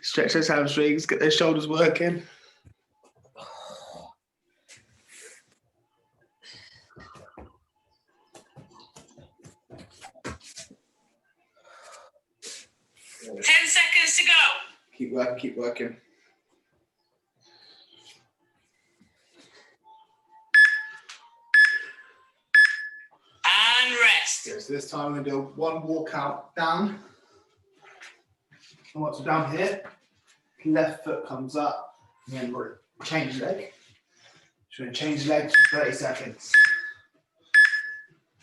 Stretch those hamstrings, get those shoulders working. Ten seconds to go. Keep working, keep working. And rest. Okay, so this time we're going to do one walk out down. And once we're down here, left foot comes up, and then we're change leg. So we're going to change legs for 30 seconds.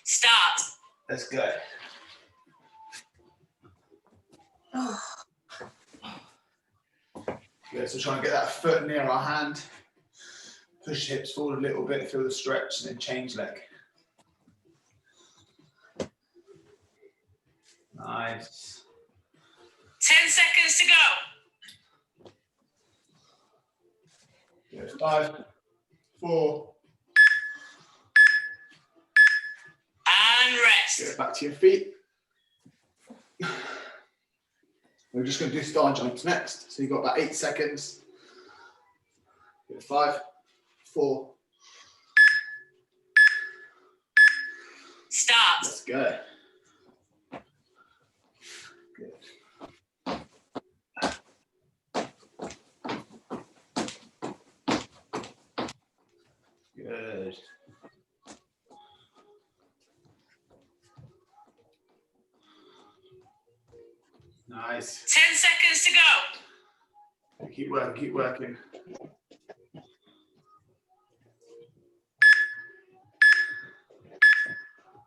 Start. Let's go. Good, so try and get that foot near our hand. Push hips forward a little bit, feel the stretch, and then change leg. Nice. 10 seconds to go. Good. 5, 4. And rest. Get back to your feet. We're just going to do star jumps next. So you've got about 8 seconds. Good. 5, 4. Start. Let's go. Good. Good. Nice. 10 seconds to go. Keep working, keep working.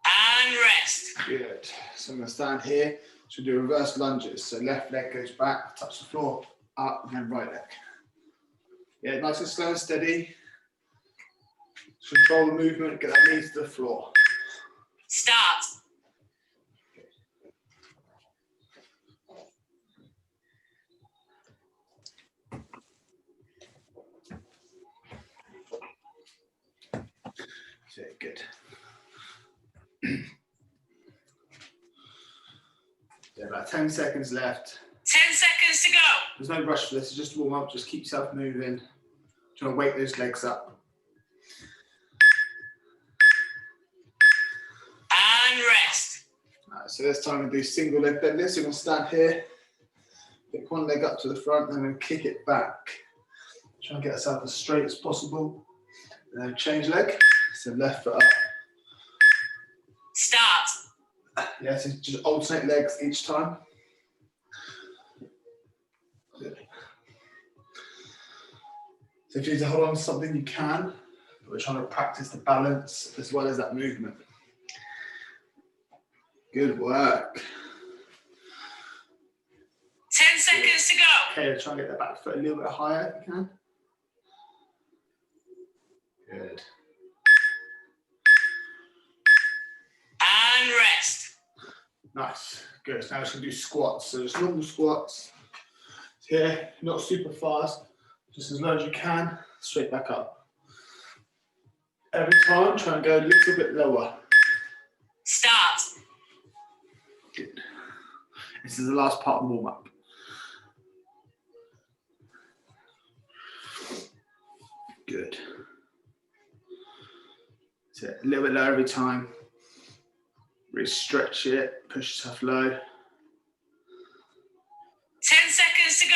And rest. Good. So I'm going to stand here. So do reverse lunges. So left leg goes back, touch the floor, up, and then right leg. Yeah, nice and slow and steady. Control the movement, get that knee to the floor. Start. Okay, good. Yeah, about 10 seconds left. 10 seconds to go. There's no rush for this, it's just warm up, just keep yourself moving. Try to wake those legs up. And rest. Alright, so this time we'll do single leg deadlift. So we're going to stand here, pick one leg up to the front, and then kick it back. Try and get ourselves as straight as possible. And then change leg. So left foot up. Start. Yeah, so just alternate legs each time. Good. So if you need to hold on to something, you can. But we're trying to practice the balance as well as that movement. Good work. 10 seconds to go. Okay, try and get the back foot a little bit higher if you can. Good. And rest. Nice. Good. So now we're just going to do squats. So just normal squats. Here, not super fast, just as low as you can, straight back up. Every time, try and go a little bit lower. Start. Good. This is the last part of the warm-up. Good. So a little bit lower every time. Really stretch it, push yourself low. 10 seconds to go.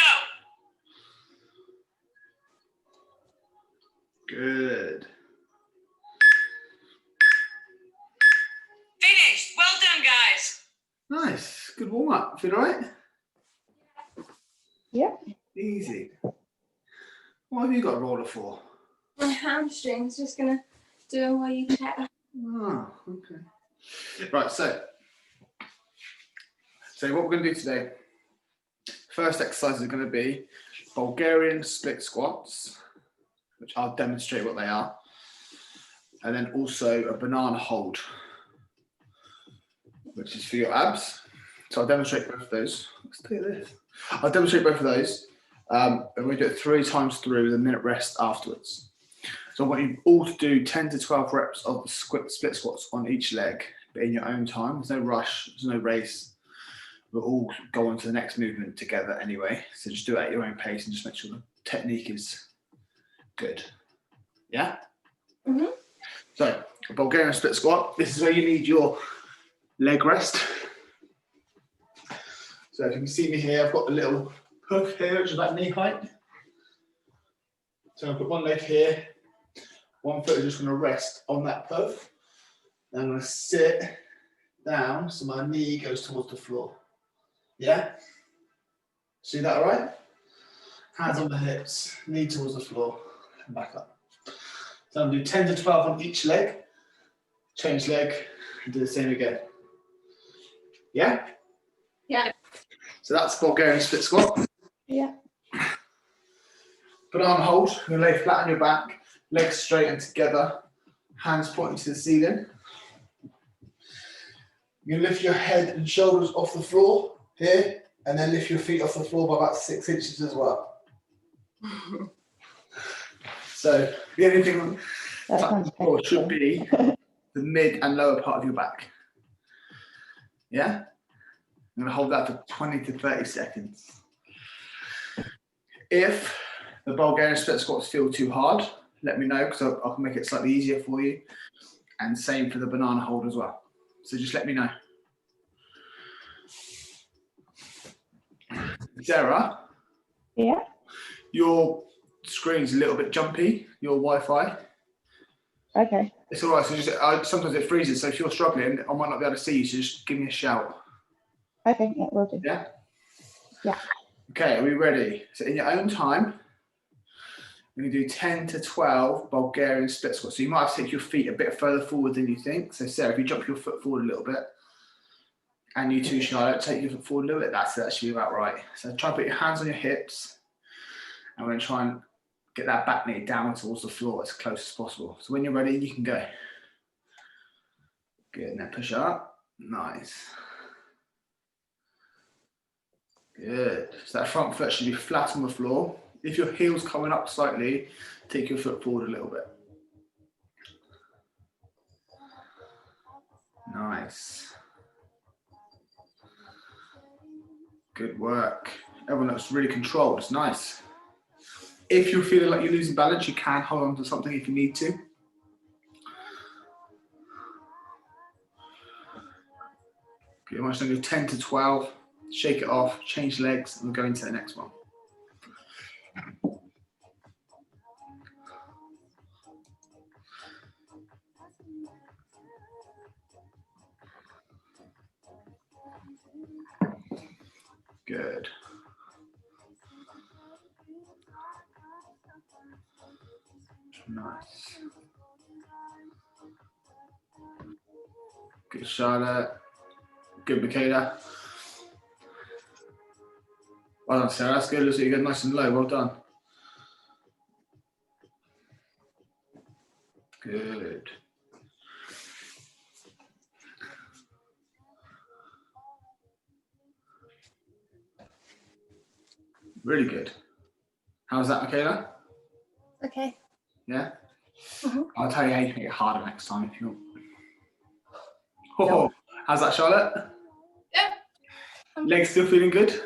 Good. Finished. Well done, guys. Nice. Good warm-up. Feel all right? Yep. Easy. What have you got a roller for? My hamstrings, just gonna do them while you chat. Oh, okay. Right, so what we're going to do today, first exercise is going to be Bulgarian split squats, which I'll demonstrate what they are, and then also a banana hold, which is for your abs. So I'll demonstrate both of those. Let's do this. I'll demonstrate both of those, and we do it 3 times through with a minute rest afterwards. So I want you all to do 10 to 12 reps of the split squats on each leg, but in your own time. There's no rush, there's no race. we'll all go on to the next movement together anyway. So just do it at your own pace and just make sure the technique is good. Yeah? Mhm. So, a Bulgarian split squat. This is where you need your leg rest. So if you can see me here, I've got the little hook here, which is about knee height. So I've got one leg here, one foot is just going to rest on that puff. And I'm going to sit down so my knee goes towards the floor. Yeah? See that all right? Hands on the hips, knee towards the floor, and back up. So I'm going to do 10 to 12 on each leg, change leg, and do the same again. Yeah? Yeah. So that's Bulgarian split squat. Yeah. Banana hold, you're going to lay flat on your back, legs straight and together, hands pointing to the ceiling. You lift your head and shoulders off the floor here, and then lift your feet off the floor by about 6 inches as well. So the only thing touching the floor should be the mid and lower part of your back. Yeah? I'm going to hold that for 20 to 30 seconds. If the Bulgarian split squats feel too hard, let me know because I can make it slightly easier for you. And same for the banana hold as well. So just let me know. Sarah? Yeah. Your screen's a little bit jumpy, your Wi-Fi. Okay. It's all right. So just, sometimes it freezes. So if you're struggling, I might not be able to see you. So just give me a shout. Okay. Yeah, will do. Yeah? Yeah. Okay, are we ready? So in your own time, we're going to do 10 to 12 Bulgarian split squats. So you might have to take your feet a bit further forward than you think. So Sarah, if you jump your foot forward a little bit, and you too, Charlotte, take your foot forward a little bit. That's actually about right. So try and put your hands on your hips. And we're going to try and get that back knee down towards the floor as close as possible. So when you're ready, you can go. Good, and then push up. Nice. Good. So that front foot should be flat on the floor. If your heel's coming up slightly, take your foot forward a little bit. Nice. Good work. Everyone looks really controlled. It's nice. If you're feeling like you're losing balance, you can hold on to something if you need to. Pretty much then go 10 to 12. Shake it off, change legs, and we'll go into the next one. Good. Nice. Good, Charlotte. Good, Michaela. Well done, Sarah. That's good. Looks like you got nice and low. Well done. Good. Really good. How's that, Michaela? Okay. Yeah? Mhm. I'll tell you how you can make it harder next time if you want. Oh, how's that, Charlotte? Yeah. Legs still feeling good?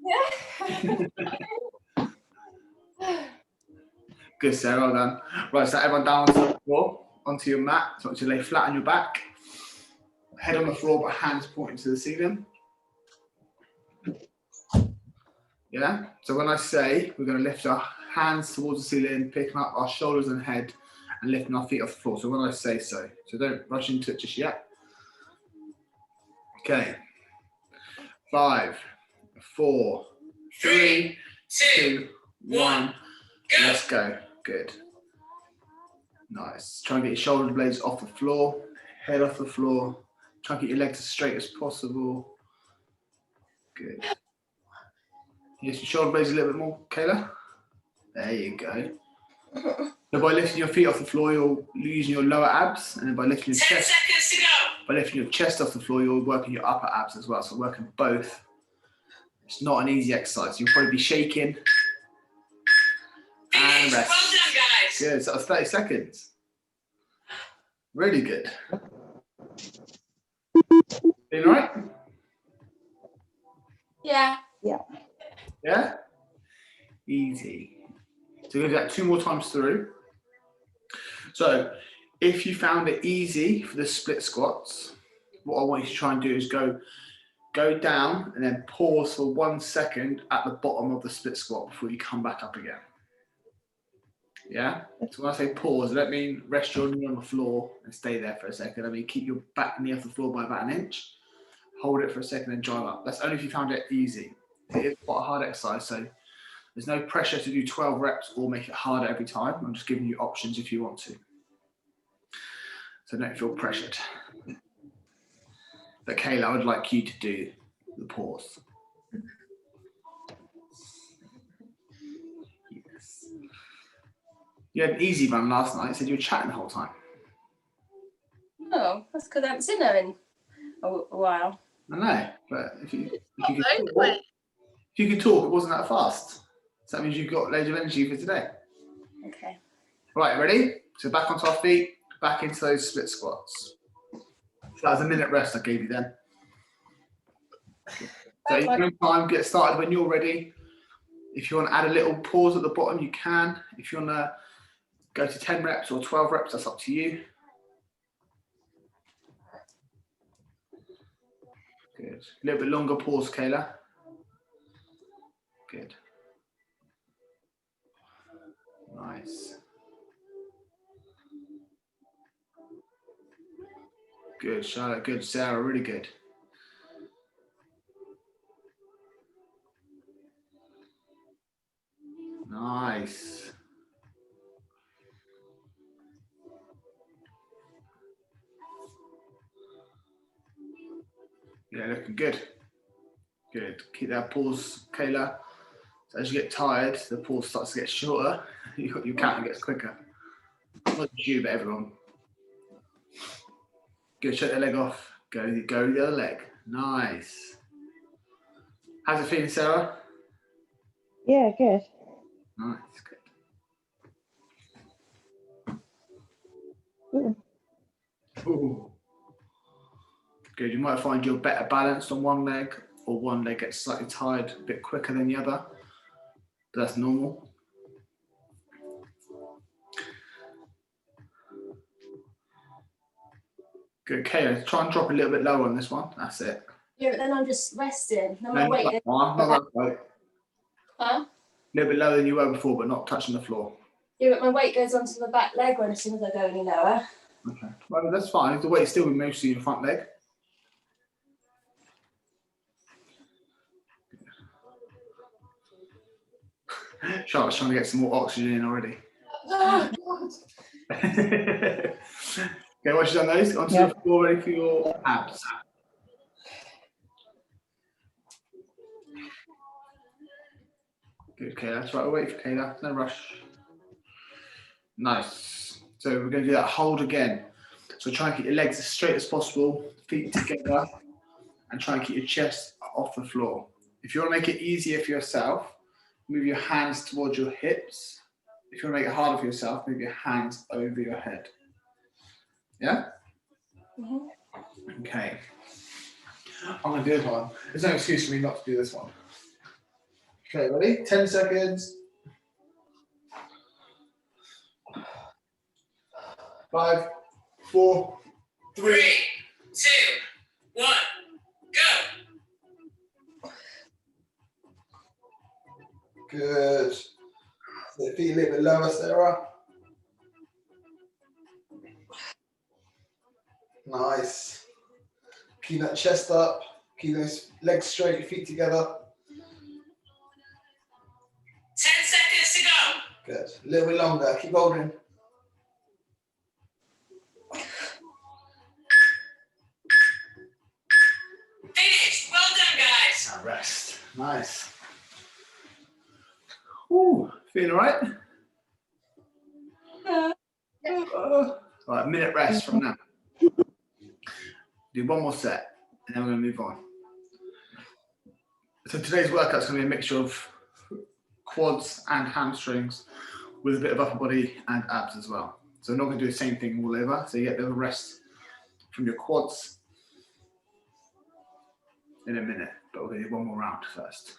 Yeah. Good, Sarah, well done. Right, so everyone down onto the floor, onto your mat. So you lay flat on your back. Head on the floor, but hands pointing to the ceiling. Yeah? So when I say, we're going to lift our hands towards the ceiling, picking up our shoulders and head, and lifting our feet off the floor. So when I say so. So don't rush into it just yet. Okay. 5, 4, 3, 2, 1. Go. Let's go. Good. Nice. Try and get your shoulder blades off the floor, head off the floor. Try and get your legs as straight as possible. Good. Yes, your shoulder blades a little bit more, Kayla. There you go. So by lifting your feet off the floor, you're using your lower abs, and then by lifting your 10 chest, seconds to go. by lifting your chest off the floor, you're working your upper abs as well. So working both. It's not an easy exercise. You'll probably be shaking. And Finish. rest. Well done, guys. Good. So that was 30 seconds. Really good. Feeling all right? Yeah. Yeah? Easy. So we're going to do that 2 more times through. So if you found it easy for the split squats, what I want you to try and do is go down and then pause for 1 second at the bottom of the split squat before you come back up again. Yeah? So when I say pause, I don't mean rest your knee on the floor and stay there for a second. I mean keep your back knee off the floor by about 1 inch. Hold it for a second and drive up. That's only if you found it easy. It is quite a hard exercise, so there's no pressure to do 12 reps or make it harder every time. I'm just giving you options if you want to. So don't feel pressured. But Kayla, I would like you to do the pause. Yes. You had an easy run last night, said you were chatting the whole time. Oh, that's because I haven't seen her in a while. I know, but if you could talk, it wasn't that fast. So that means you've got loads of energy for today. Okay. Right, ready? So back onto our feet, back into those split squats. So that was a minute rest I gave you then. So you can time, get started when you're ready. If you want to add a little pause at the bottom, you can. If you want to go to 10 reps or 12 reps, that's up to you. Good. A little bit longer pause, Kayla. Good. Nice. Good, Charlotte. Good, Sarah. Really good. Nice. Yeah, looking good. Good. Keep that pause, Kayla. So as you get tired, the pause starts to get shorter. Your counting gets quicker. Not you, but everyone. Good. Shut the leg off. Go the other leg. Nice. How's it feeling, Sarah? Yeah, good. Nice. Good. Ooh. Good. You might find you're better balanced on one leg, or one leg gets slightly tired a bit quicker than the other. But that's normal. Good. Okay, try and drop a little bit lower on this one. That's it. Yeah, but then I'm just resting. No, No, wait. not that way. Huh? A little bit lower than you were before, but not touching the floor. Yeah, but my weight goes onto the back leg when as soon as I go any lower. Okay. Well, that's fine. The weight still be mostly your front leg. Charlotte's trying to get some more oxygen in already. Okay, once you've done those, onto the floor, ready for your abs. Good, okay, that's right. We'll wait for Kayla. No rush. Nice. So we're going to do that hold again. So try and keep your legs as straight as possible, feet together, and try and keep your chest off the floor. If you want to make it easier for yourself, move your hands towards your hips. If you want to make it harder for yourself, move your hands over your head. Yeah? Mm-hmm. Okay. I'm going to do this one. There's no excuse for me not to do this one. Okay, ready? 10 seconds. 5, 4, 3, 2, 1, go. Good. So feet a little bit lower, Sarah. Nice. Keep that chest up. Keep those legs straight, feet together. 10 seconds to go. Good. A little bit longer. Keep holding. Finished. Well done, guys. Now rest. Nice. Ooh, feeling all right? All right, minute rest from now. Do one more set, and then we're going to move on. So today's workout's going to be a mixture of quads and hamstrings with a bit of upper body and abs as well. So we're not going to do the same thing all over. So you get a bit of rest from your quads in a minute. but we're going to do one more round first.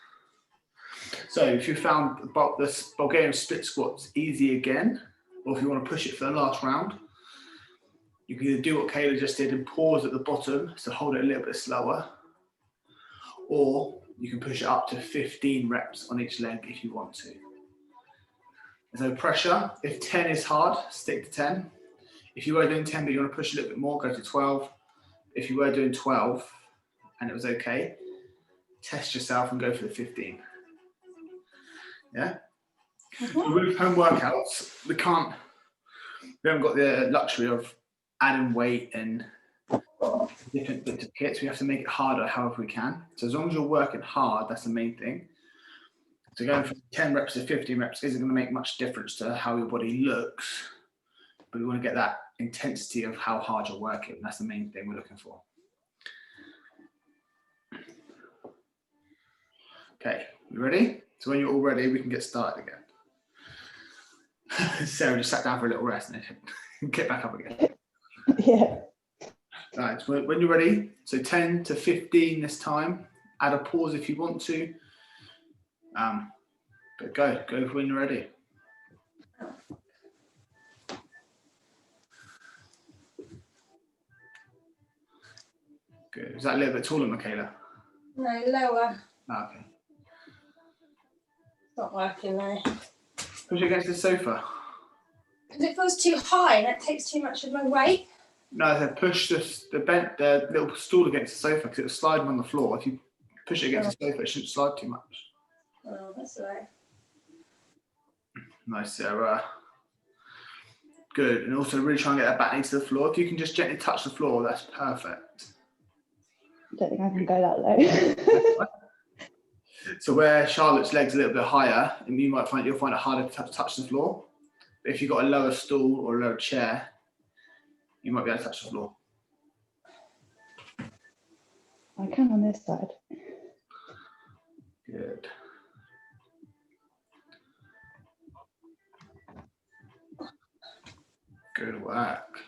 So if you found about this Bulgarian split squats easy again, or if you want to push it for the last round, you can either do what Kayla just did and pause at the bottom, so hold it a little bit slower, or you can push it up to 15 reps on each leg if you want to. There's no pressure. If 10 is hard, stick to 10. If you were doing 10 but you want to push a little bit more, go to 12. If you were doing 12 and it was okay, test yourself and go for the 15. Yeah? With home workouts, we haven't got the luxury of adding weight and different bits of kits. We have to make it harder however we can. So as long as you're working hard, that's the main thing. So going from 10 reps to 15 reps isn't going to make much difference to how your body looks, but we want to get that intensity of how hard you're working. That's the main thing we're looking for. Okay, you ready? So when you're all ready, we can get started again. Sarah just sat down for a little rest and then get back up again. Yeah. All right, so when you're ready, so 10 to 15 this time. Add a pause if you want to. But go for when you're ready. Good. Is that a little bit taller, Michaela? No, lower. Okay. It's not working though. Push it against the sofa. Because it feels too high and it takes too much of my weight. No, so push the little stool against the sofa because it was sliding on the floor. If you push it against the sofa, it shouldn't slide too much. Oh, that's all right. Nice, Sarah. Good. And also really try and get that back into the floor. If you can just gently touch the floor, that's perfect. I don't think I can go that low. So where Charlotte's leg's a little bit higher, and you'll find it harder to touch the floor. But if you've got a lower stool or a lower chair, you might be able to touch the floor. I can on this side. Good. Good work.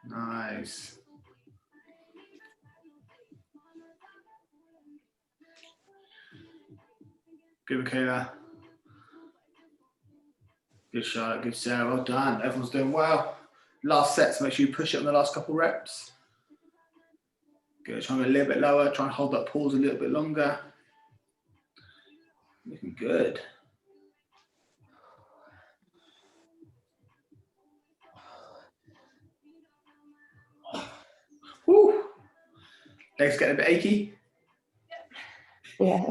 Nice. Good, Michaela. Good, Charlotte. Good, Sarah. Well done. Everyone's doing well. Last set, so make sure you push it on the last couple reps. Good. Try and go a little bit lower. Try and hold that pause a little bit longer. Looking good. Woo. Legs getting a bit achy. Yeah.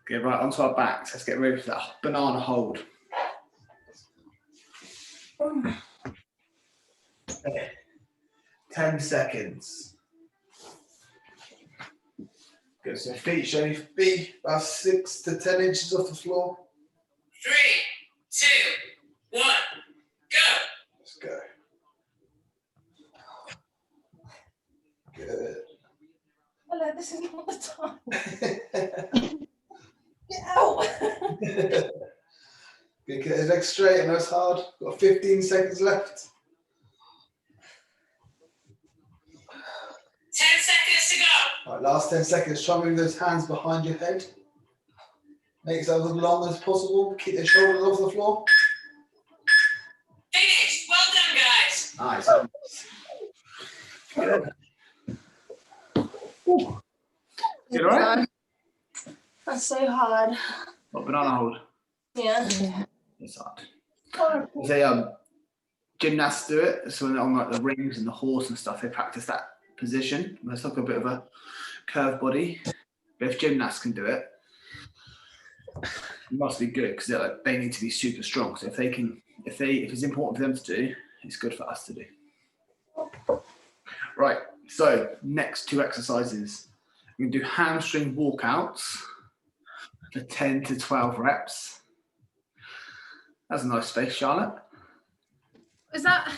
Get right onto our backs. Let's get ready for that banana hold. Okay. 10 seconds. Good. So feet should only be about 6 to 10 inches off the floor. 3, 2, 1, go. Let's go. Good. Hello, this is not the time. Get out. Good. Get his legs straight and that's hard. Got 15 seconds left. 10 seconds to go. All right, last 10 seconds. Try and move those hands behind your head. Make yourself as long as possible. Keep your shoulders off the floor. Finished. Well done, guys. Nice. Good. You all right? That's so hard. What, banana hold? Yeah. Yeah. It's hard. They gymnasts do it. So when they're on like the rings and the horse and stuff, they practice that position. It's like a bit of a curved body. But if gymnasts can do it, it must be good because they need to be super strong. So if it's important for them to do, it's good for us to do. Right. So next 2 exercises, we're going to do hamstring walkouts for 10 to 12 reps. That's a nice face, Charlotte. Is that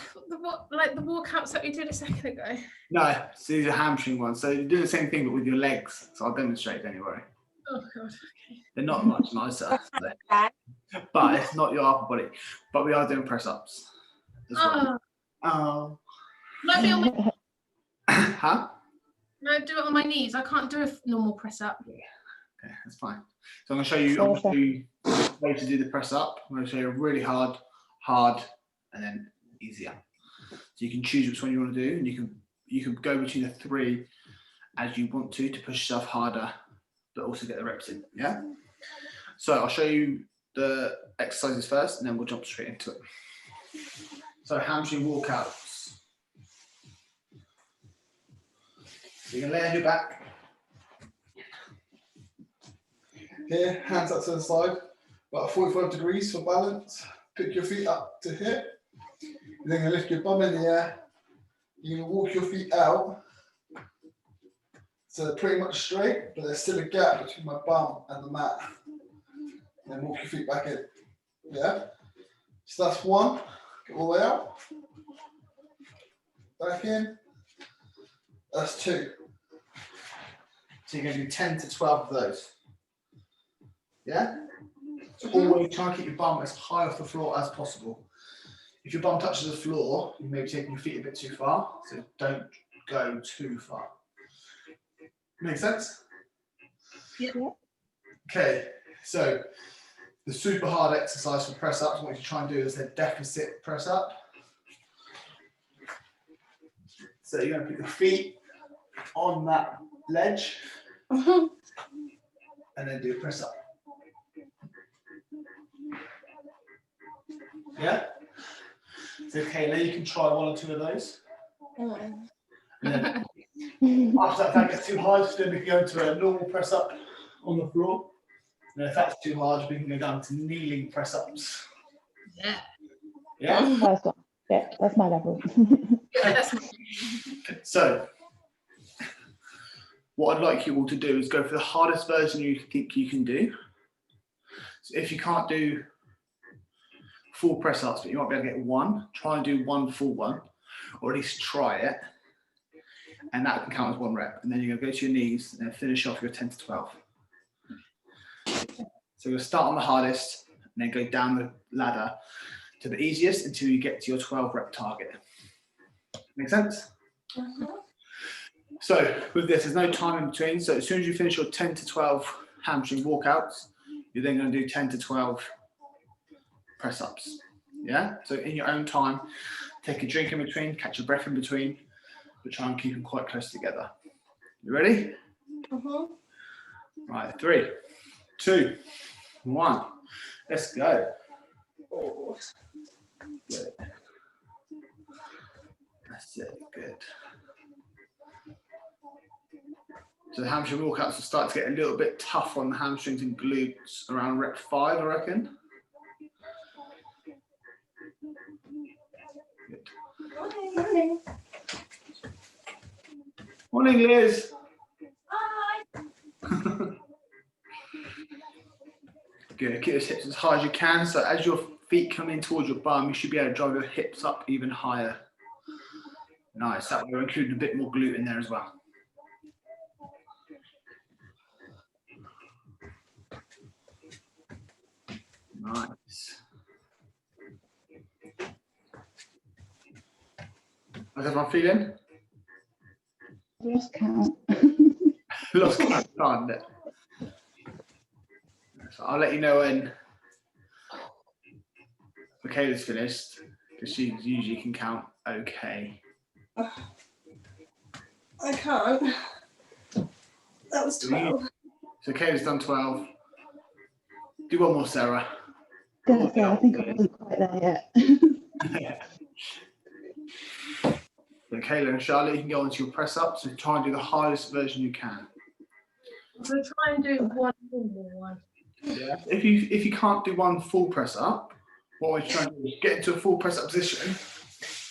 like the walkouts that we did a second ago? No, so these are hamstring ones. So you do the same thing but with your legs. So I'll demonstrate, don't you worry. Oh god, okay. They're not much nicer. but it's not your upper body. But we are doing press ups as well. Oh, Oh, can I be on my, huh? can I do it on my knees? I can't do a normal press up. Okay, that's fine. So I'm going to show you the way to do the press up. I'm going to show you really hard, and then easier. So you can choose which one you want to do, and you can go between the 3 as you want to push yourself harder, but also get the reps in. Yeah. So I'll show you the exercises first, and then we'll jump straight into it. So hamstring walkouts. So you're going to lay on your back. Here, hands up to the side, about 45 degrees for balance. Pick your feet up to here. You're then going to lift your bum in the air. You're going to walk your feet out. So they're pretty much straight, but there's still a gap between my bum and the mat. And then walk your feet back in. Yeah? So that's 1. Get all the way out. Back in. That's 2. So you're going to do 10 to 12 of those. Yeah? So always try and keep your bum as high off the floor as possible. If your bum touches the floor, you may be taking your feet a bit too far, so don't go too far. Make sense? Yeah. Okay, so the super hard exercise for press ups, what you try and do is the deficit press up. So you're going to put your feet on that ledge and then do a press up. Yeah? So Kayla, you can try 1 or 2 of those. And then after that, if that gets too hard, then we can go into a normal press up on the floor. And if that's too hard, we can go down to kneeling press ups. Yeah. Yeah? First one. Yeah, that's my level. Yeah, that's my So, what I'd like you all to do is go for the hardest version you think you can do. So if you can't do full press ups, but you might be able to get 1, try and do 1 full one, or at least try it. And that can count as 1 rep. And then you're going to go to your knees and then finish off your 10 to 12. So you'll start on the hardest and then go down the ladder to the easiest until you get to your 12 rep target. Make sense? So with this, there's no time in between. So as soon as you finish your 10 to 12 hamstring walkouts, you're then going to do 10 to 12 press ups. Yeah? So in your own time, take a drink in between, catch your breath in between, but try and keep them quite close together. You ready? Right, 3, 2, 1. Let's go. Good. That's it. Good. So the hamstring walkouts will start to get a little bit tough on the hamstrings and glutes around rep 5, I reckon. Good. Morning. Morning, Liz. Hi. Good. Keep those hips as high as you can. So as your feet come in towards your bum, you should be able to drive your hips up even higher. Nice. That way we're including a bit more glute in there as well. Nice. How's everyone feeling? Lost count. Lost count, can't it? So I'll let you know when Michaela's finished, because she usually can count okay. I can't. That was 12. So Kayla's done 12. Do 1 more, Sarah. Gonna say, I think I wasn't quite there yet. So Kayla and Charlotte, you can go onto your press up. So try and do the hardest version you can. I'm going to try and do 1 normal one. Yeah. If you can't do 1 full press up, what we're trying to do is get into a full press up position,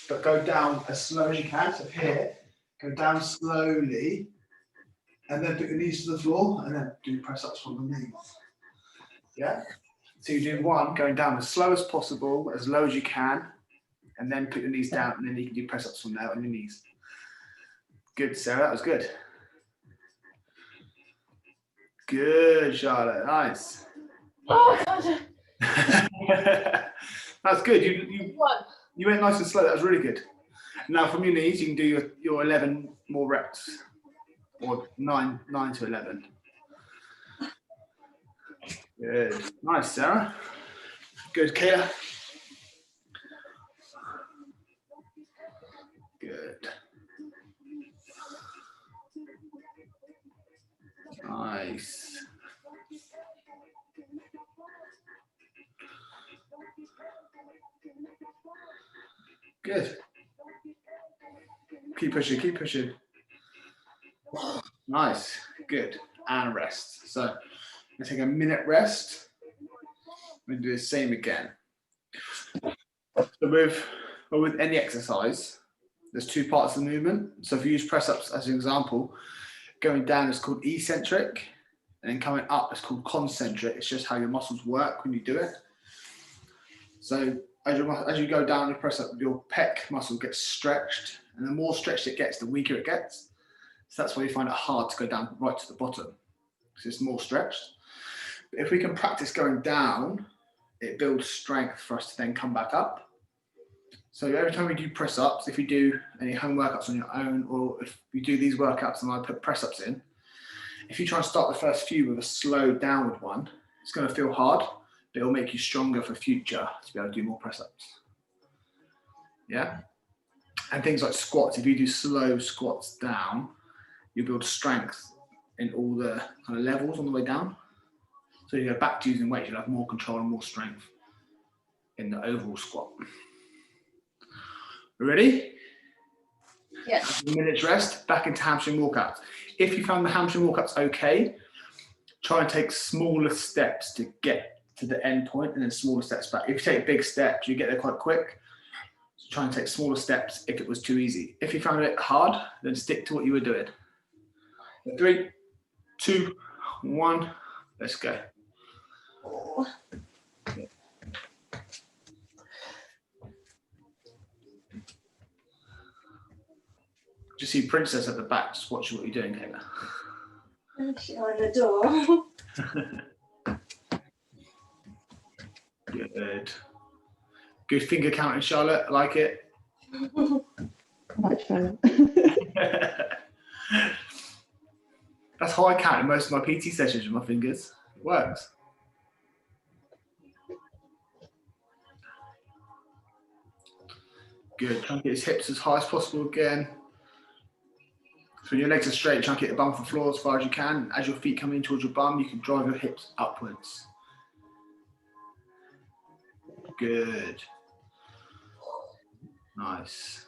but go down as slow as you can. So here, go down slowly, and then put your knees to the floor, and then do press ups from the knees. Yeah. So you do 1, going down as slow as possible, as low as you can, and then put your knees down, and then you can do press ups from there on your knees. Good, Sarah. That was good. Good, Charlotte. Nice. Oh, God. That's good. You went nice and slow. That was really good. Now from your knees, you can do your 11 more reps, or 9 to 11. Good. Nice, Sarah. Good, Kayla. Good. Nice. Good. Keep pushing, keep pushing. Nice. Good. And rest. So I'm going to take a minute rest. I'm going to do the same again. So with any exercise, there's two parts of the movement. So if you use press-ups as an example, going down is called eccentric, and then coming up is called concentric. It's just how your muscles work when you do it. So as you go down and press up, your pec muscle gets stretched, and the more stretched it gets, the weaker it gets. So that's why you find it hard to go down right to the bottom, because it's more stretched. But if we can practice going down, it builds strength for us to then come back up. So every time we do press ups, if you do any home workouts on your own, or if you do these workouts and I put press ups in, if you try and start the first few with a slow downward one, it's going to feel hard, but it'll make you stronger for future to be able to do more press ups. Yeah. And things like squats, if you do slow squats down, you build strength in all the kind of levels on the way down. So you go back to using weights, you'll have more control and more strength in the overall squat. Ready? Yeah. A minute's rest, back into hamstring walkouts. If you found the hamstring walkouts okay, try and take smaller steps to get to the end point, and then smaller steps back. If you take big steps, you get there quite quick. So try and take smaller steps if it was too easy. If you found it hard, then stick to what you were doing. 3, 2, 1, let's go. Just see Princess at the back, just watching what you're doing, Kayla. She's on the door. Good. Good finger counting, Charlotte. I like it. Much fun. That's how I count in most of my PT sessions with my fingers. It works. Good. Try and get his hips as high as possible again. So when your legs are straight, try and get the bum from the floor as far as you can. As your feet come in towards your bum, you can drive your hips upwards. Good. Nice.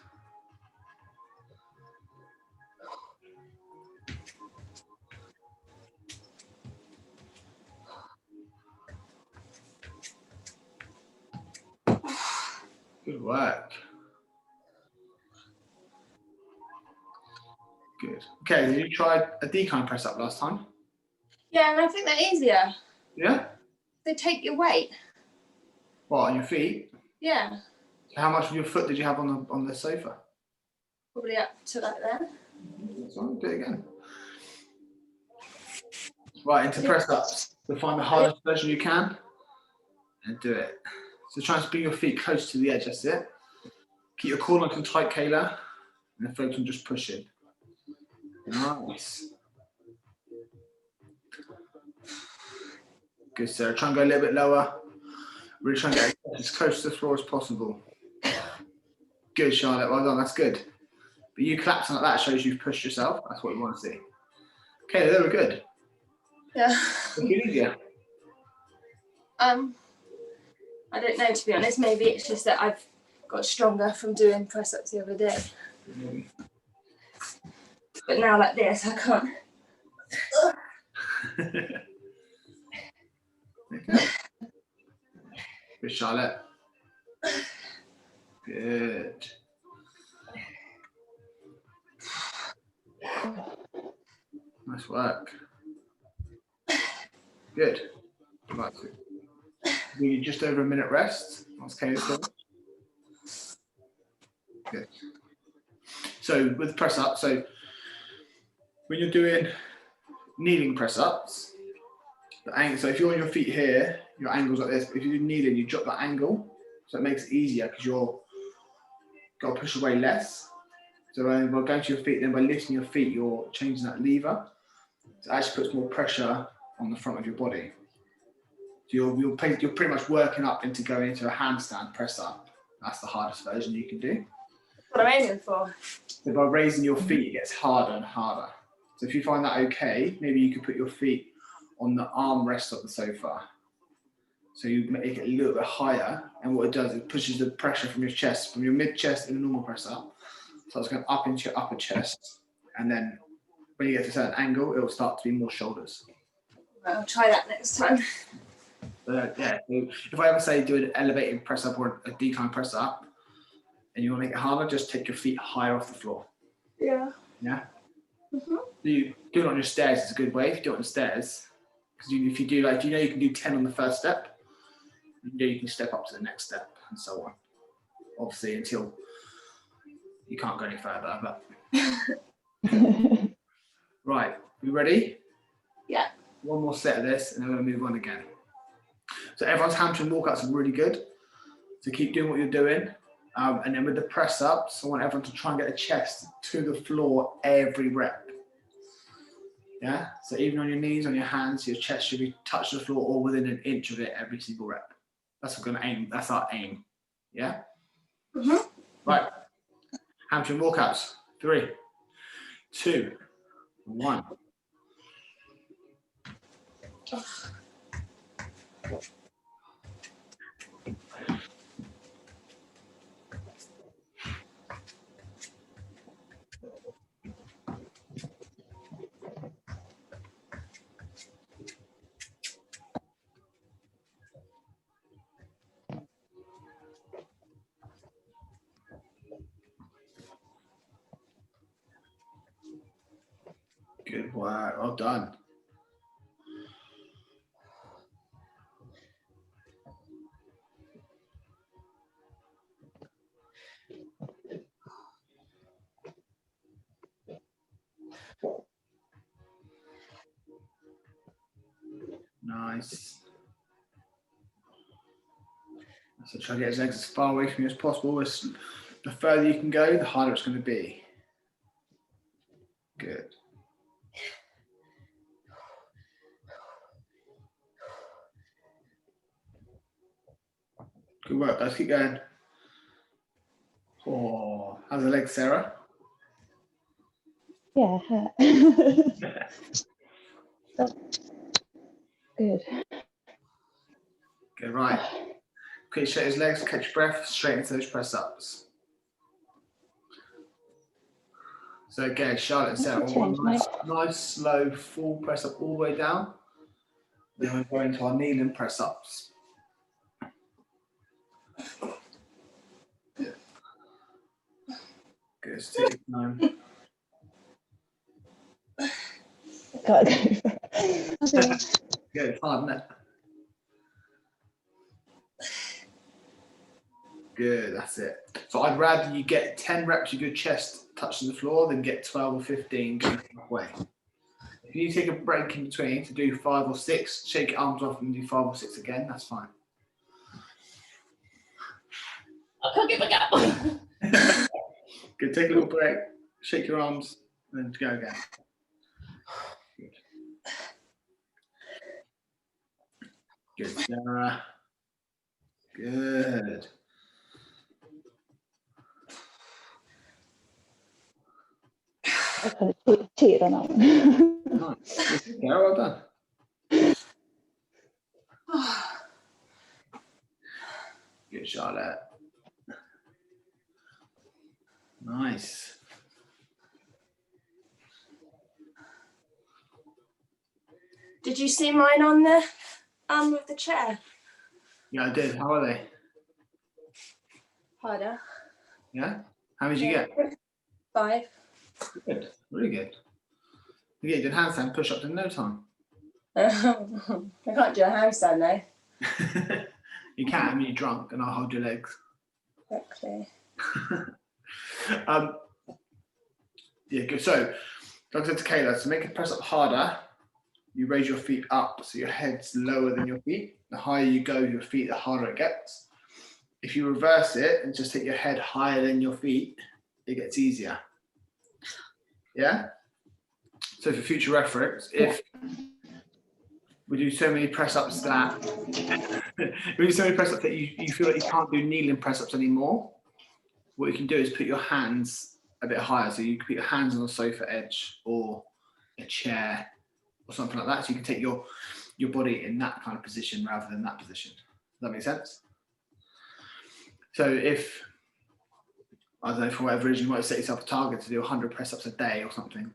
Good work. Good. Okay, did you try a decline press up last time? Yeah, and I think they're easier. Yeah? They take your weight. What, on your feet? Yeah, How much of your foot did you have on the sofa? probably up to like there. That's all right, do it again. Right, into press ups. So find the hardest version you can and do it. So try and bring your feet close to the edge, that's it. Keep your core nice and tight, Kayla, and then focus on just pushing. Nice. Good, Sarah. Try and go a little bit lower. Really try and get as close to the floor as possible. Good, Charlotte. Well done. That's good. But you collapsing like that shows you've pushed yourself. That's what we want to see. Okay, they were good. Yeah. Make it easier. I don't know, to be honest. Maybe it's just that I've got stronger from doing press ups the other day. But now like this, I can't. Good, Charlotte. Good. Nice work. Good. Right. We need just over a minute rest. That's okay. Good. So with press up, so when you're doing kneeling press ups, so if you're on your feet here, your angle's like this. If you do kneeling, you drop that angle, so it makes it easier because you're got to push away less. So by going to your feet, then by lifting your feet, you're changing that lever. So it actually puts more pressure on the front of your body. So you're pretty much working up into going into a handstand press up. That's the hardest version you can do. What I'm aiming for. So by raising your feet, it gets harder and harder. So if you find that okay, maybe you could put your feet on the armrest of the sofa. So you make it a little bit higher, and what it does, it pushes the pressure from your chest, from your mid-chest in a normal press up. So it's going up into your upper chest, and then when you get to a certain angle, it will start to be more shoulders. Right, I'll try that next time. But yeah, so if I ever say do an elevated press up or a decline press up, and you want to make it harder, just take your feet higher off the floor. Yeah. Yeah. Mm-hmm. You do it on your stairs. It's a good way if you do it on the stairs, because if you do you can do 10 on the first step. You can step up to the next step and so on. Obviously, until you can't go any further. But right, you ready? Yeah. One more set of this, and then we're going to move on again. So everyone's hamstring walkouts are really good. So keep doing what you're doing. And then with the press ups, I want everyone to try and get the chest to the floor every rep. Yeah. So even on your knees, on your hands, your chest should be touching the floor or within an inch of it every single rep. That's what we're going to aim. That's our aim. Yeah. Mm-hmm. Right. Hamstring walkouts. 3, 2, 1. Good work. Well done. Nice. So try to get his legs as far away from you as possible. The further you can go, the harder it's going to be. Good. Good work, guys. Keep going. Oh, how's the leg, Sarah? Yeah, hurt. Good. Good, right. Quick shake his legs, catch your breath, straight into those press ups. So again, Charlotte and Sarah, Change, nice, slow, full press up all the way down. Then we go into our kneeling press ups. Good, so take your time. Can't go. Good, it's hard, isn't it? Good, that's it. So I'd rather you get 10 reps of your chest touching the floor than get 12 or 15 going halfway. If you take a break in between to do 5 or 6, shake your arms off and do 5 or 6 again, that's fine. I'll cook it back up. Good, take a little break, shake your arms, and then go again. Good, Sarah. Good. I kind of cheated on that one. Nice. Yeah, well done. Good, Charlotte. Nice. Did you see mine on the arm of the chair? Yeah, I did. How are they? Harder. Yeah? How many did you get? 5. Good. Really good. You get your handstand push-ups in no time. I can't do a handstand though. You can, I mean, you're drunk and I'll hold your legs. Exactly. Yeah, good. So, like I said to Kayla, to make it press up harder, you raise your feet up so your head's lower than your feet. The higher you go your feet, the harder it gets. If you reverse it and just take your head higher than your feet, it gets easier. Yeah? So for future reference, if we do so many press-ups that you feel like you can't do kneeling press-ups anymore, what you can do is put your hands a bit higher. So you can put your hands on the sofa edge or a chair or something like that. So you can take your body in that kind of position rather than that position. Does that make sense? So if, I don't know, for whatever reason, you might set yourself a target to do 100 press-ups a day or something.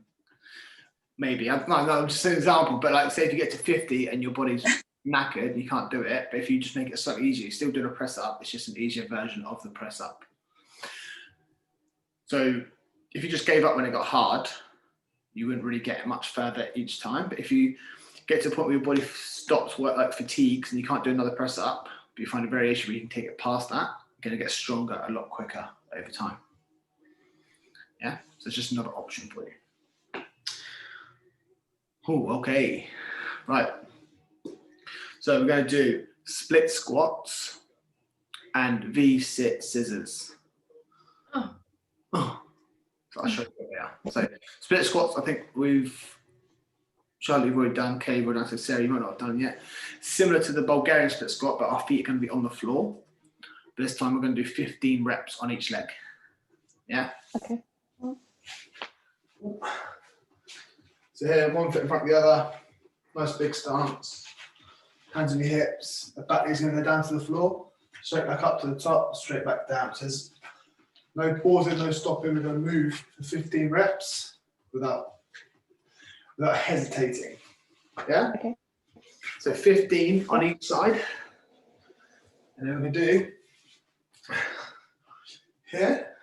Maybe, no, just an example, but like say if you get to 50 and your body's knackered, you can't do it. But if you just make it slightly easier, you're still doing a press-up, it's just an easier version of the press-up. So if you just gave up when it got hard, you wouldn't really get much further each time. But if you get to a point where your body stops work, like fatigues, and you can't do another press-up, but you find a variation where you can take it past that, you're going to get stronger a lot quicker over time. Yeah, so it's just another option for you. Oh, okay, right. So we're going to do split squats and V-sit scissors. Oh. So I'll show you what they are. So split squats, I think Charlie, you've already done, Kay, you've already done, so Sarah, you might not have done yet. Similar to the Bulgarian split squat, but our feet are going to be on the floor. But this time we're going to do 15 reps on each leg. Yeah? Okay. So here, one foot in front of the other, nice big stance, hands on your hips, the back is going to go down to the floor, straight back up to the top, straight back down. So there's no pausing, no stopping, we're going to move for 15 reps without hesitating. Yeah? Okay. So 15 on each side. And then we're going to do here,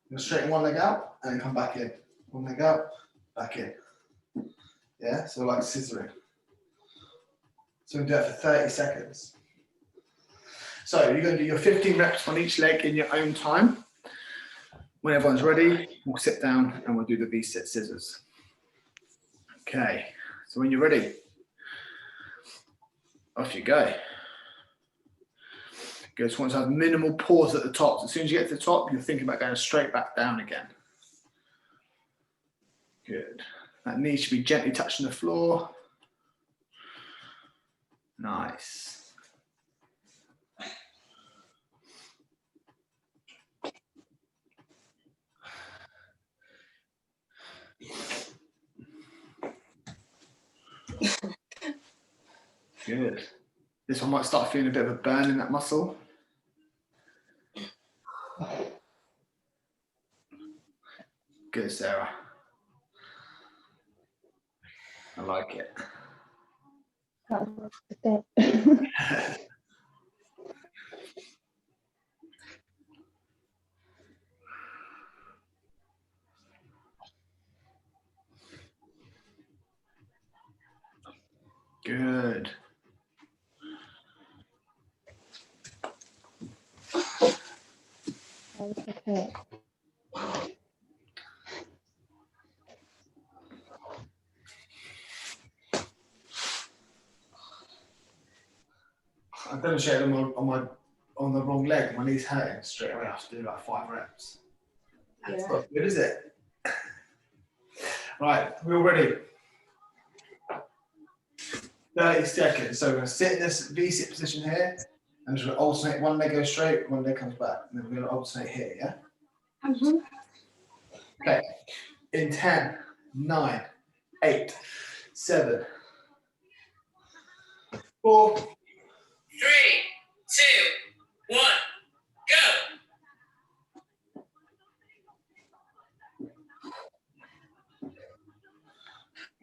you're going to straighten one leg out and then come back in. One leg out, back in. Yeah, so like scissoring. So we do that for 30 seconds. So you're going to do your 15 reps on each leg in your own time. When everyone's ready, we'll sit down and we'll do the V-sit scissors. Okay, so when you're ready, off you go. Just want to have minimal pause at the top. So as soon as you get to the top, you're thinking about going straight back down again. Good. That knee should be gently touching the floor. Nice. Good. This one might start feeling a bit of a burn in that muscle. Good, Sarah. I like it. That was good. Good. Okay. I demonstrated on the wrong leg. My knee's hurting straight away. I have to do like 5 reps. That's not good, is it? Right, we're all ready. 30 seconds. So we're going to sit in this V-sit position here, and just alternate. One leg goes straight, one leg comes back, and then we're going to alternate here. Yeah. Mm-hmm. Okay. In 10, 9, 8, 7, 4, 3, 2, 1, go.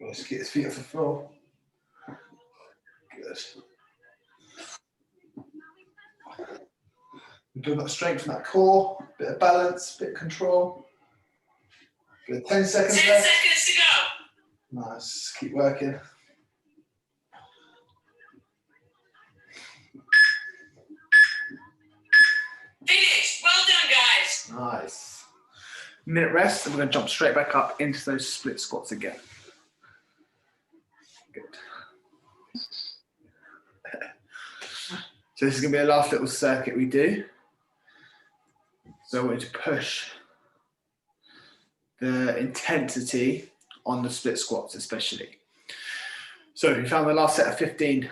Let's get his feet off the floor. Good. Build up strength from that core, bit of balance, bit of control. Good. 10 seconds 10 left. seconds to go. Nice. Keep working. Finished. Well done, guys. Nice. Minute rest, and we're going to jump straight back up into those split squats again. Good. So this is going to be the last little circuit we do. So I want you to push the intensity on the split squats especially. So if you found the last set of 15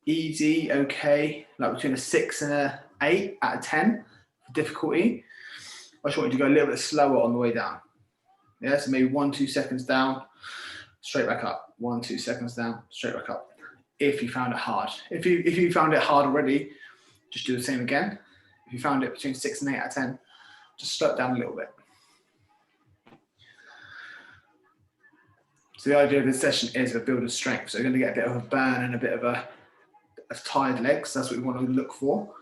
easy, okay, like between a 6 and a 8 out of 10 for difficulty, I just want you to go a little bit slower on the way down. Yeah, so maybe 1-2 seconds down, straight back up. 1-2 seconds down, straight back up. If you found it hard. If you found it hard already, just do the same again. If you found it between 6 and 8 out of 10, just slow it down a little bit. So the idea of this session is to build a strength. So you're going to get a bit of a burn and a bit of a tired legs. That's what we want to look for.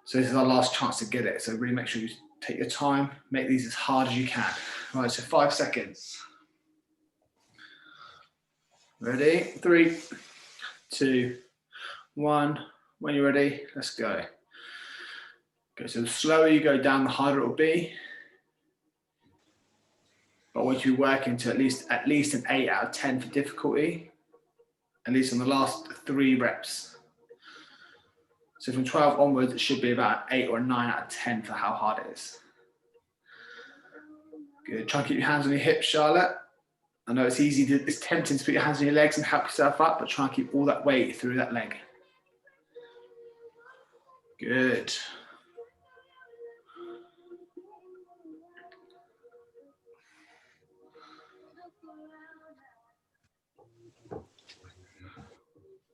So this is our last chance to get it. So really make sure you take your time, make these as hard as you can. Right, so 5 seconds. Ready? 3, 2, 1. When you're ready, let's go. Okay, so the slower you go down, the harder it will be. But I want you to be working to at least an 8 out of 10 for difficulty, at least on the last 3 reps. So from 12 onwards, it should be about 8 or 9 out of 10 for how hard it is. Good. Try and keep your hands on your hips, Charlotte. I know it's easy, it's tempting to put your hands on your legs and help yourself up, but try and keep all that weight through that leg. Good.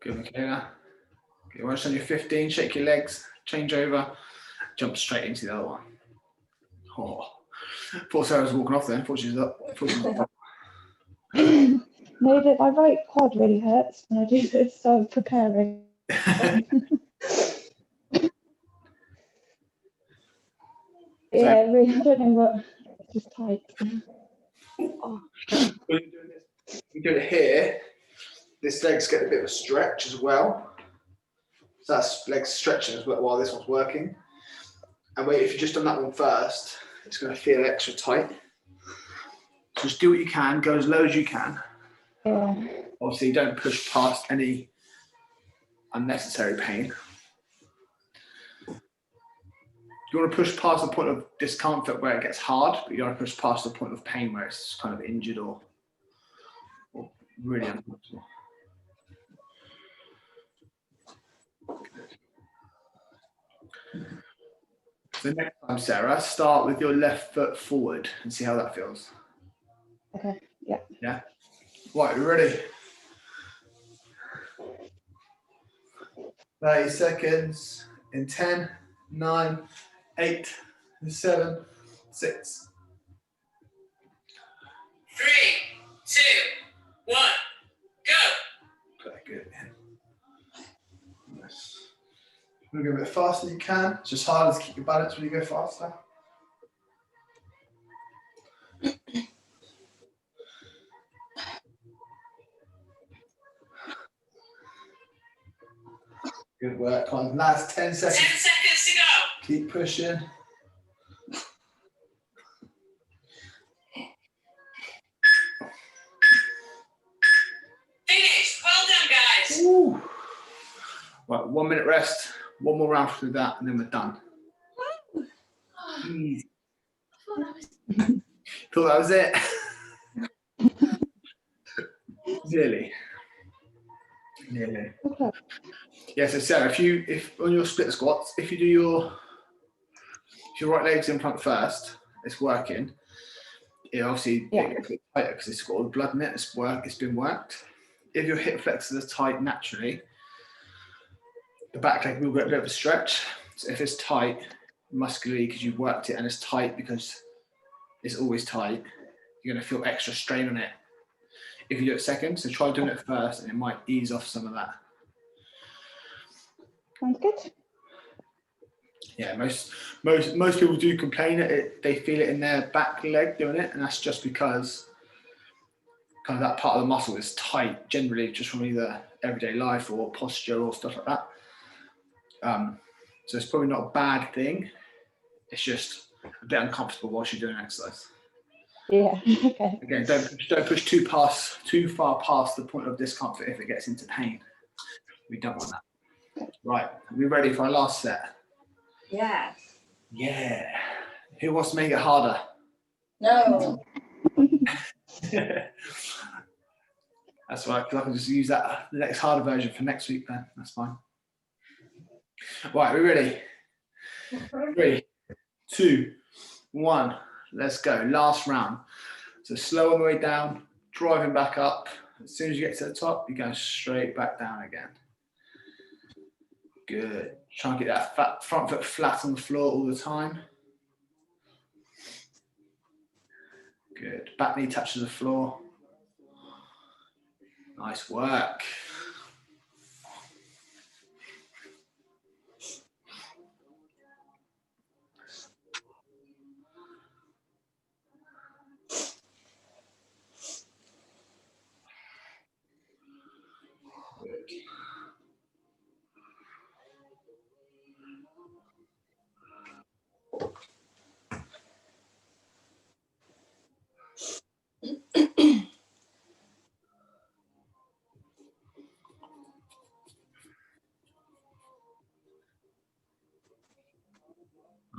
Good, Michaela. Okay, once on your 15, shake your legs, change over, jump straight into the other one. Oh, thought Sarah was walking off then. Thought she was up. No, my right quad really hurts when I do this, so I'm preparing. Yeah, really, I don't know what, it's just tight. Oh. When you do it here, this leg's getting a bit of a stretch as well. So that's legs stretching as well while this one's working. And wait, if you've just done that one first, it's going to feel extra tight. So just do what you can, go as low as you can. Yeah. Obviously, don't push past any unnecessary pain. You want to push past the point of discomfort where it gets hard, but you don't want to push past the point of pain where it's kind of injured or really uncomfortable. So next time, Sarah, start with your left foot forward and see how that feels. Okay, yeah. Yeah? Right, we ready? 30 seconds in 10, 9, 8, 7, 6. 3, 2, 1, go. Okay, good. Nice. You're going to go a bit faster than you can. It's just hard to keep your balance when you go faster. Good work. Come on, last 10 seconds. 10 seconds to go. Keep pushing. Finish. Well done, guys. Woo. Right, 1 minute rest. One more round through that, and then we're done. Easy. Thought that was it. Nearly. Okay. Yeah, so Sarah, if on your split squats, if your right leg's in front first, it's working. It obviously Yeah. it gets a bit tighter because it's got all the blood in it. It's been worked. If your hip flexors are tight naturally, the back leg will get a bit of a stretch. So if it's tight muscularly because you've worked it and it's tight because it's always tight, you're going to feel extra strain on it if you do it second. So try doing it first and it might ease off some of that. Sounds good. Yeah, most people do complain that they feel it in their back leg doing it, and that's just because kind of that part of the muscle is tight generally just from either everyday life or posture or stuff like that. So it's probably not a bad thing. It's just a bit uncomfortable whilst you're doing exercise. Yeah. Okay. Again, don't push too far past the point of discomfort if it gets into pain. We don't want that. Right, are we ready for our last set? Yeah. Yeah. Who wants to make it harder? No. That's right, because I can just use that the next harder version for next week then. That's fine. Right, we ready? 3, 2, 1. Let's go. Last round. So slow on the way down, driving back up. As soon as you get to the top, you go straight back down again. Good. Try and get that front foot flat on the floor all the time. Good. Back knee touches the floor. Nice work. Good.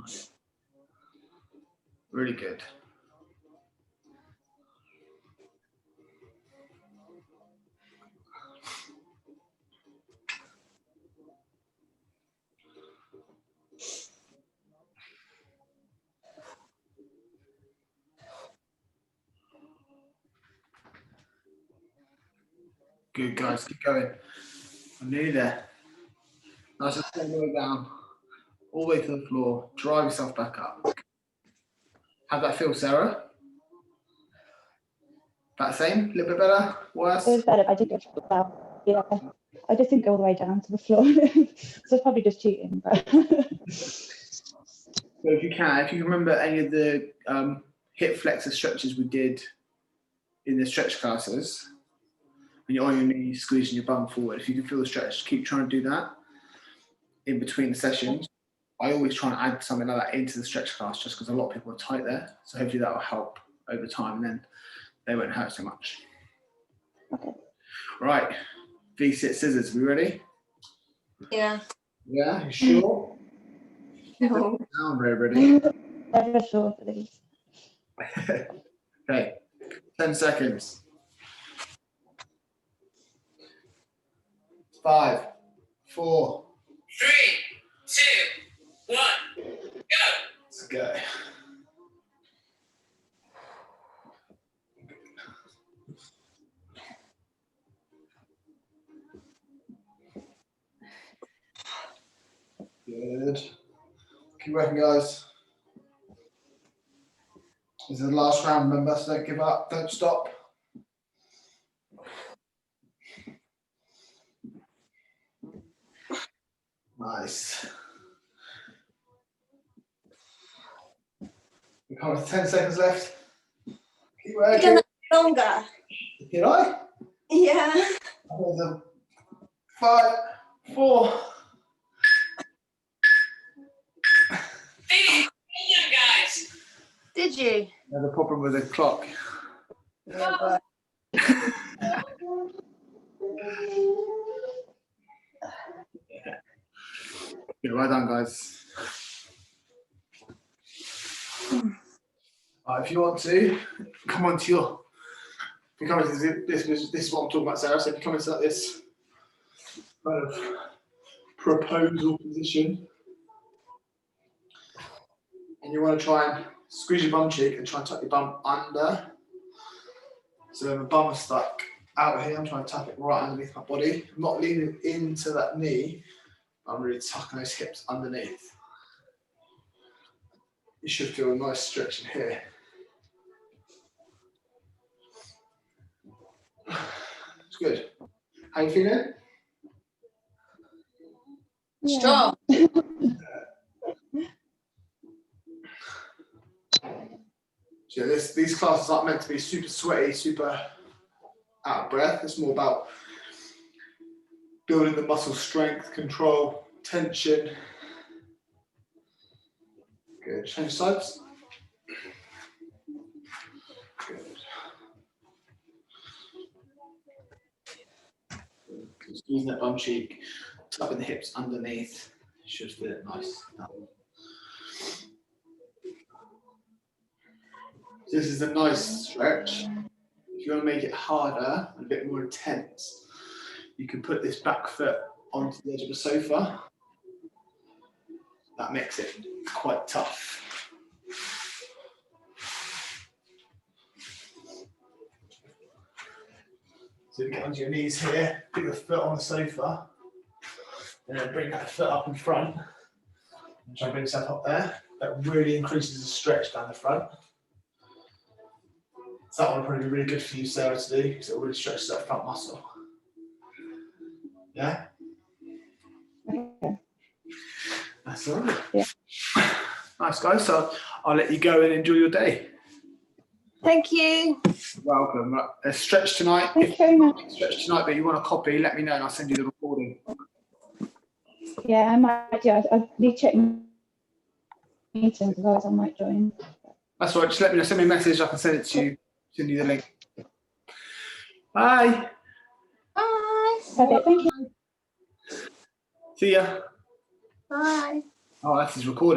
Nice. Really good. Good, guys. Keep going. I'm nearly there. Nice and slow all the way down, all the way to the floor. Drive yourself back up. How'd that feel, Sarah? About the same? A little bit better? Worse? It was better. I did go well. Yeah. I just didn't go all the way down to the floor. So it's probably just cheating. But So if you can remember any of the hip flexor stretches we did in the stretch classes, when you're on your knees, squeezing your bum forward, if you can feel the stretch, keep trying to do that in between the sessions. I always try and add something like that into the stretch class just because a lot of people are tight there. So hopefully that will help over time and then they won't hurt so much. okay. Right, V-sit scissors, we ready? Yeah. Yeah, you sure? No. Now I'm very ready. Never sure for these. Okay, 10 seconds. 5, 4, 3, 2, 1, go! let's go. Good. Keep working, guys. This is the last round, remember, so don't give up, don't stop. Nice. We come with 10 seconds left. Keep working. Longer. Did I? Yeah. 5, 4. Guys! Did you? Another problem with the clock. Yeah, but Yeah, well done, guys. If you want to, come on to your. If you come into this is what I'm talking about, Sarah. So if you come into like this kind of proposal position, and you want to try and squeeze your bum cheek and try and tuck your bum under. So the bum is stuck out here. I'm trying to tuck it right underneath my body. I'm not leaning into that knee. I'm really tucking those hips underneath. You should feel a nice stretch in here. It's good. How you feeling? Yeah. strong. So these classes aren't meant to be super sweaty, super out of breath. It's more about building the muscle strength, control, tension. Good. Change sides. Squeezing that bum cheek, tucking the hips underneath. Should feel it nice. This is a nice stretch. If you want to make it harder and a bit more intense, you can put this back foot onto the edge of the sofa. That makes it quite tough. So you get onto your knees here, put your foot on the sofa, and then bring that foot up in front. And try and bring yourself up there. That really increases the stretch down the front. So that one will probably be really good for you, Sarah, to do, because it really stretches that front muscle. Yeah? Okay. That's all right. Yeah. Nice, guys. So I'll let you go and enjoy your day. Thank you. Welcome. Right, a stretch tonight. Thank you very much. Stretch tonight, but you want a copy, let me know and I'll send you the recording. Yeah, I might do. I need to check my meetings, otherwise I might join. That's all right. Just let me know. Send me a message. I can send it to you. Send you the link. Bye. Bye. Perfect, thank you. See ya. Bye. Oh, that's his recording.